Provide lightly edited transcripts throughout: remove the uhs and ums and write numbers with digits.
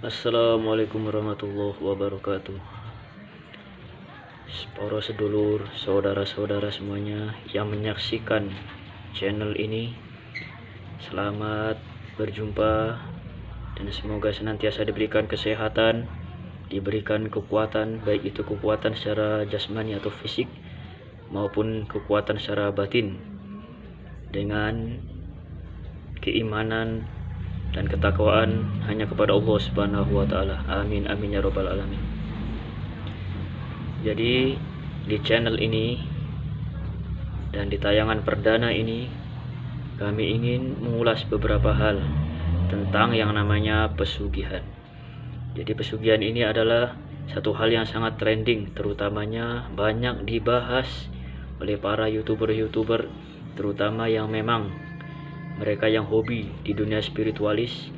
Assalamualaikum warahmatullahi wabarakatuh. Para sedulur, saudara-saudara semuanya yang menyaksikan channel ini, selamat berjumpa dan semoga senantiasa diberikan kesehatan, diberikan kekuatan, baik itu kekuatan secara jasmani atau fisik maupun kekuatan secara batin, dengan keimanan dan ketakwaan hanya kepada Allah Subhanahu wa taala. Amin amin ya rabbal alamin. Jadi di channel ini dan di tayangan perdana ini kami ingin mengulas beberapa hal tentang yang namanya pesugihan. Jadi pesugihan ini adalah satu hal yang sangat trending, terutamanya banyak dibahas oleh para youtuber terutama yang memang mereka yang hobi di dunia spiritualis,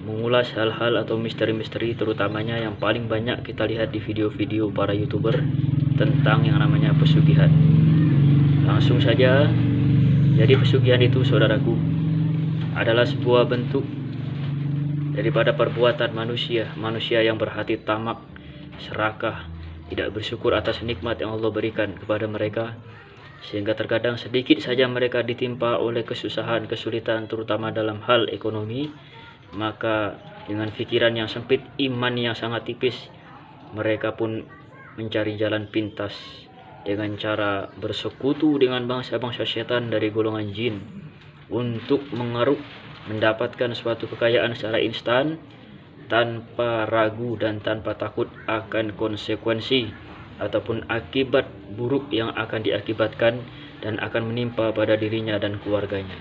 mengulas hal-hal atau misteri-misteri, terutamanya yang paling banyak kita lihat di video-video para youtuber tentang yang namanya pesugihan. Langsung saja, jadi pesugihan itu saudaraku adalah sebuah bentuk daripada perbuatan manusia yang berhati tamak, serakah, tidak bersyukur atas nikmat yang Allah berikan kepada mereka, sehingga terkadang sedikit saja mereka ditimpa oleh kesusahan, kesulitan, terutama dalam hal ekonomi, maka dengan pikiran yang sempit, iman yang sangat tipis, mereka pun mencari jalan pintas dengan cara bersekutu dengan bangsa-bangsa setan dari golongan jin untuk mengeruk, mendapatkan suatu kekayaan secara instan tanpa ragu dan tanpa takut akan konsekuensi ataupun akibat buruk yang akan diakibatkan dan akan menimpa pada dirinya dan keluarganya.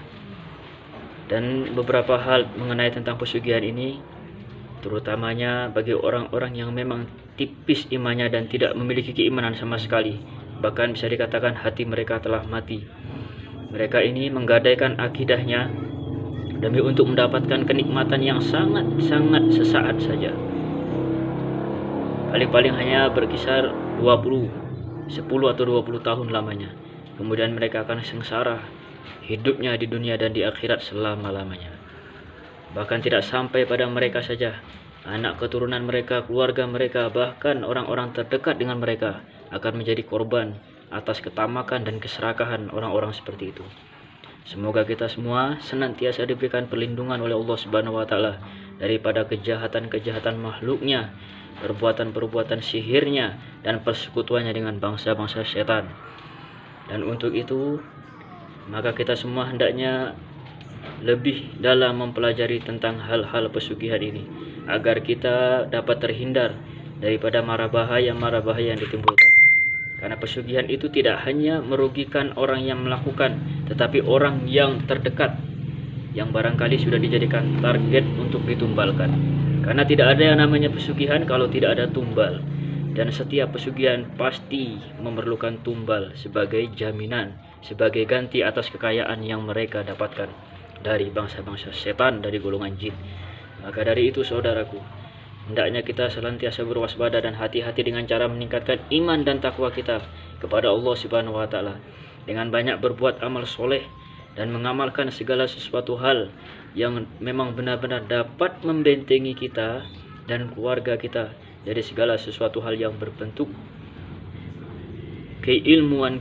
Dan beberapa hal mengenai tentang pesugihan ini, terutamanya bagi orang-orang yang memang tipis imannya dan tidak memiliki keimanan sama sekali, bahkan bisa dikatakan hati mereka telah mati. Mereka ini menggadaikan akidahnya demi untuk mendapatkan kenikmatan yang sangat-sangat sesaat saja. Paling-paling hanya berkisar 10 atau 20 tahun lamanya. Kemudian mereka akan sengsara hidupnya di dunia dan di akhirat selama-lamanya. Bahkan tidak sampai pada mereka saja, anak keturunan mereka, keluarga mereka, bahkan orang-orang terdekat dengan mereka akan menjadi korban atas ketamakan dan keserakahan orang-orang seperti itu. Semoga kita semua senantiasa diberikan perlindungan oleh Allah Subhanahu wa taala daripada kejahatan-kejahatan makhluknya, perbuatan-perbuatan sihirnya, dan persekutuannya dengan bangsa-bangsa setan. Dan untuk itu, maka kita semua hendaknya lebih dalam mempelajari tentang hal-hal pesugihan ini, agar kita dapat terhindar daripada mara bahaya yang ditimbulkan. Karena pesugihan itu tidak hanya merugikan orang yang melakukan, tetapi orang yang terdekat, yang barangkali sudah dijadikan target untuk ditumbalkan. Karena tidak ada yang namanya pesugihan kalau tidak ada tumbal. Dan setiap pesugihan pasti memerlukan tumbal sebagai jaminan, sebagai ganti atas kekayaan yang mereka dapatkan dari bangsa-bangsa setan, dari golongan jin. Maka dari itu saudaraku, hendaknya kita senantiasa berwaspada dan hati-hati dengan cara meningkatkan iman dan takwa kita kepada Allah Subhanahu wa taala dengan banyak berbuat amal soleh dan mengamalkan segala sesuatu hal yang memang benar-benar dapat membentengi kita dan keluarga kita dari segala sesuatu hal yang berbentuk keilmuan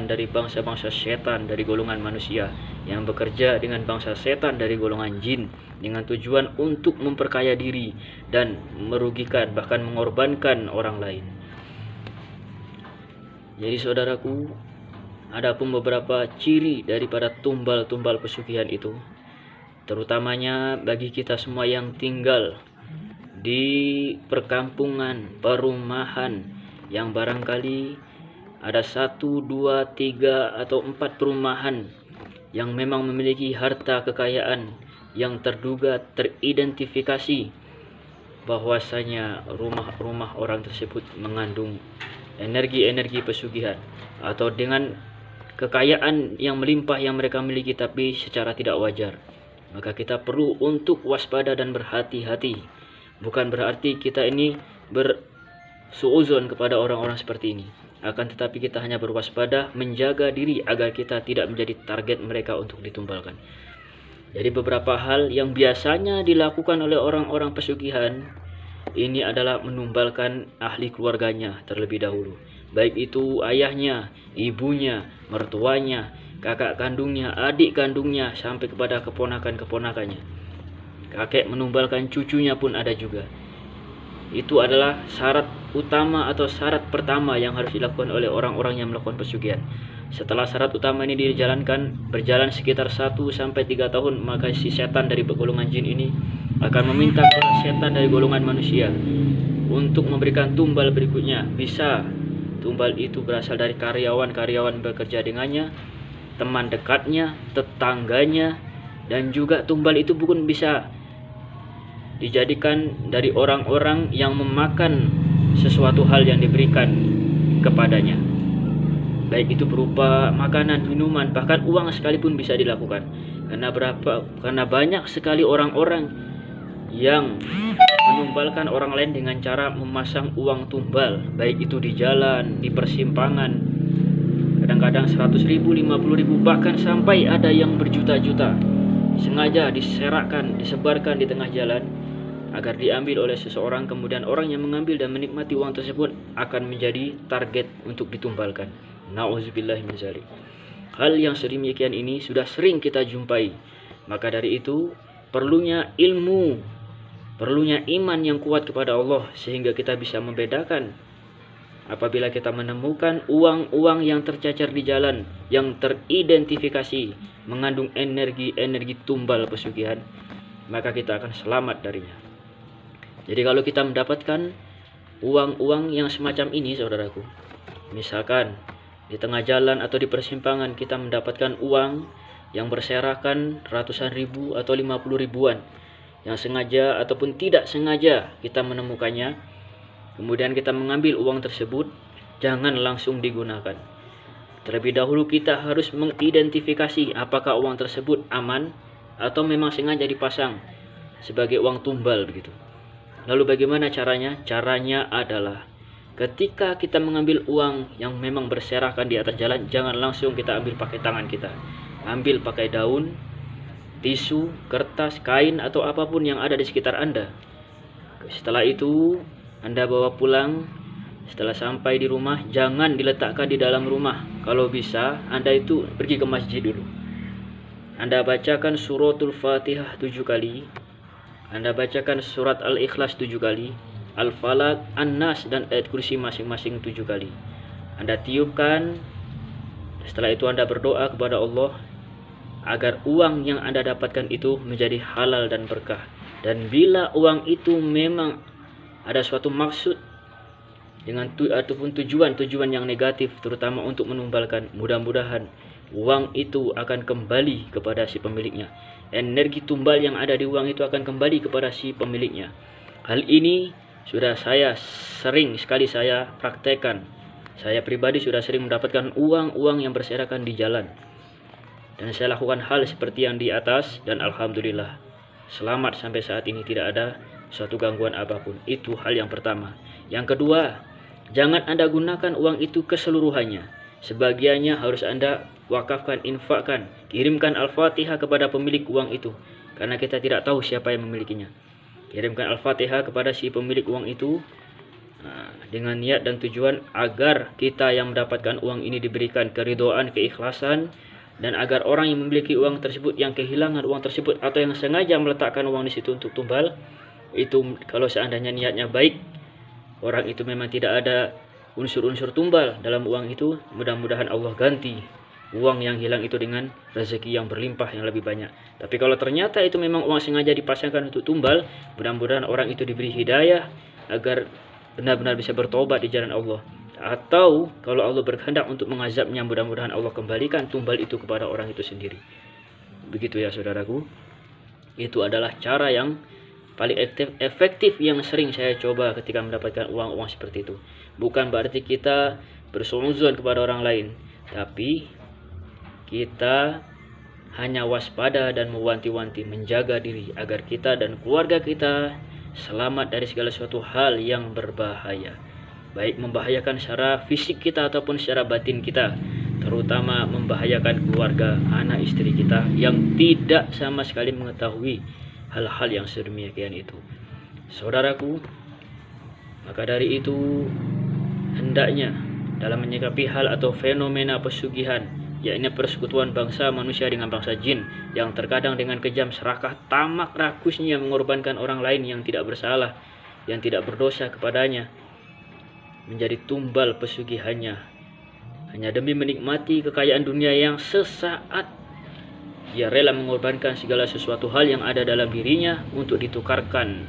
dari bangsa-bangsa setan dari golongan manusia yang bekerja dengan bangsa setan dari golongan jin dengan tujuan untuk memperkaya diri dan merugikan bahkan mengorbankan orang lain. Jadi saudaraku, adapun beberapa ciri daripada tumbal-tumbal pesugihan itu, terutamanya bagi kita semua yang tinggal di perkampungan, perumahan yang barangkali ada 1, 2, 3 atau 4 perumahan yang memang memiliki harta kekayaan yang terduga teridentifikasi bahwasanya rumah-rumah orang tersebut mengandung energi-energi pesugihan atau dengan kekayaan yang melimpah yang mereka miliki tapi secara tidak wajar. Maka kita perlu untuk waspada dan berhati-hati. Bukan berarti kita ini bersuuzon kepada orang-orang seperti ini, akan tetapi kita hanya berwaspada, menjaga diri agar kita tidak menjadi target mereka untuk ditumbalkan. Jadi beberapa hal yang biasanya dilakukan oleh orang-orang pesugihan ini adalah menumbalkan ahli keluarganya terlebih dahulu, baik itu ayahnya, ibunya, mertuanya, kakak kandungnya, adik kandungnya, sampai kepada keponakan-keponakannya. Kakek menumbalkan cucunya pun ada juga. Itu adalah syarat utama atau syarat pertama yang harus dilakukan oleh orang-orang yang melakukan pesugihan. Setelah syarat utama ini dijalankan, berjalan sekitar 1-3 tahun, maka si setan dari golongan jin ini akan meminta kepada setan dari golongan manusia untuk memberikan tumbal berikutnya. Bisa tumbal itu berasal dari karyawan-karyawan bekerja dengannya, teman dekatnya, tetangganya, dan juga tumbal itu pun bisa dijadikan dari orang-orang yang memakan sesuatu hal yang diberikan kepadanya, baik itu berupa makanan, minuman, bahkan uang sekalipun bisa dilakukan. Karena banyak sekali orang-orang yang menumbalkan orang lain dengan cara memasang uang tumbal, baik itu di jalan, di persimpangan, kadang-kadang 100.000, 50.000, bahkan sampai ada yang berjuta-juta, sengaja disebarkan di tengah jalan agar diambil oleh seseorang. Kemudian orang yang mengambil dan menikmati uang tersebut akan menjadi target untuk ditumbalkan. Nauzubillahi min dzalik. Hal yang sedemikian ini sudah sering kita jumpai. Maka dari itu perlunya ilmu, perlunya iman yang kuat kepada Allah, sehingga kita bisa membedakan apabila kita menemukan uang-uang yang tercacar di jalan yang teridentifikasi mengandung energi tumbal pesugihan, maka kita akan selamat darinya. Jadi kalau kita mendapatkan uang-uang yang semacam ini, saudaraku, misalkan di tengah jalan atau di persimpangan kita mendapatkan uang yang berserakan ratusan ribu atau 50 ribuan, yang sengaja ataupun tidak sengaja kita menemukannya, kemudian kita mengambil uang tersebut, jangan langsung digunakan. Terlebih dahulu kita harus mengidentifikasi apakah uang tersebut aman atau memang sengaja dipasang sebagai uang tumbal begitu. Lalu bagaimana caranya? Caranya adalah ketika kita mengambil uang yang memang berserakan di atas jalan, jangan langsung kita ambil pakai tangan kita. Ambil pakai daun, tisu, kertas, kain, atau apapun yang ada di sekitar Anda. Setelah itu Anda bawa pulang. Setelah sampai di rumah, jangan diletakkan di dalam rumah. Kalau bisa Anda itu pergi ke masjid dulu. Anda bacakan suratul Fatihah 7 kali. Anda bacakan surat Al-Ikhlas 7 kali, Al-Falaq, An-Nas, dan ayat kursi masing-masing 7 kali. Anda tiupkan. Setelah itu Anda berdoa kepada Allah agar uang yang Anda dapatkan itu menjadi halal dan berkah. Dan bila uang itu memang ada suatu maksud dengan ataupun tujuan yang negatif, terutama untuk menumbalkan, mudah-mudahan uang itu akan kembali kepada si pemiliknya. Energi tumbal yang ada di uang itu akan kembali kepada si pemiliknya. Hal ini sudah sering sekali saya praktekkan. Saya pribadi sudah sering mendapatkan uang-uang yang berserakan di jalan. Dan saya lakukan hal seperti yang di atas, dan alhamdulillah selamat sampai saat ini, tidak ada suatu gangguan apapun. Itu hal yang pertama. Yang kedua, jangan Anda gunakan uang itu keseluruhannya. Sebagiannya harus Anda wakafkan, infakkan, kirimkan Al-Fatihah kepada pemilik uang itu, karena kita tidak tahu siapa yang memilikinya. Kirimkan Al-Fatihah kepada si pemilik uang itu dengan niat dan tujuan agar kita yang mendapatkan uang ini diberikan keridhaan, keikhlasan, dan agar orang yang memiliki uang tersebut, yang kehilangan uang tersebut atau yang sengaja meletakkan uang di situ untuk tumbal, itu kalau seandainya niatnya baik, orang itu memang tidak ada unsur-unsur tumbal dalam uang itu, mudah-mudahan Allah ganti uang yang hilang itu dengan rezeki yang berlimpah yang lebih banyak. Tapi kalau ternyata itu memang uang sengaja dipasangkan untuk tumbal, mudah-mudahan orang itu diberi hidayah agar benar-benar bisa bertobat di jalan Allah. Atau kalau Allah berkehendak untuk mengazabnya, mudah-mudahan Allah kembalikan tumbal itu kepada orang itu sendiri. Begitu ya saudaraku. Itu adalah cara yang paling efektif yang sering saya coba ketika mendapatkan uang-uang seperti itu. Bukan berarti kita bersuudzon kepada orang lain, tapi kita hanya waspada dan mewanti-wanti, menjaga diri agar kita dan keluarga kita selamat dari segala suatu hal yang berbahaya, baik membahayakan secara fisik kita ataupun secara batin kita. terutama membahayakan keluarga, anak istri kita yang tidak sama sekali mengetahui hal-hal yang sedemikian itu. Saudaraku, maka dari itu hendaknya dalam menyikapi hal atau fenomena pesugihan, yakni persekutuan bangsa manusia dengan bangsa jin yang terkadang dengan kejam, serakah, tamak, rakusnya mengorbankan orang lain yang tidak bersalah, yang tidak berdosa kepadanya, menjadi tumbal pesugihannya hanya demi menikmati kekayaan dunia yang sesaat. Ia rela mengorbankan segala sesuatu hal yang ada dalam dirinya untuk ditukarkan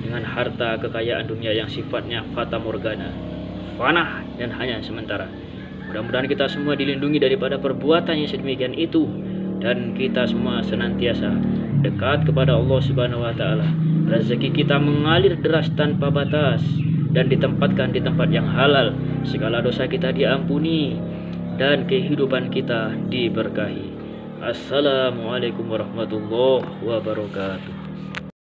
dengan harta kekayaan dunia yang sifatnya fata morgana, fana dan hanya sementara. Mudah-mudahan kita semua dilindungi daripada perbuatan yang sedemikian itu, dan kita semua senantiasa dekat kepada Allah Subhanahu wa taala. Rezeki kita mengalir deras tanpa batas dan ditempatkan di tempat yang halal. Segala dosa kita diampuni dan kehidupan kita diberkahi. Assalamualaikum warahmatullahi wabarakatuh.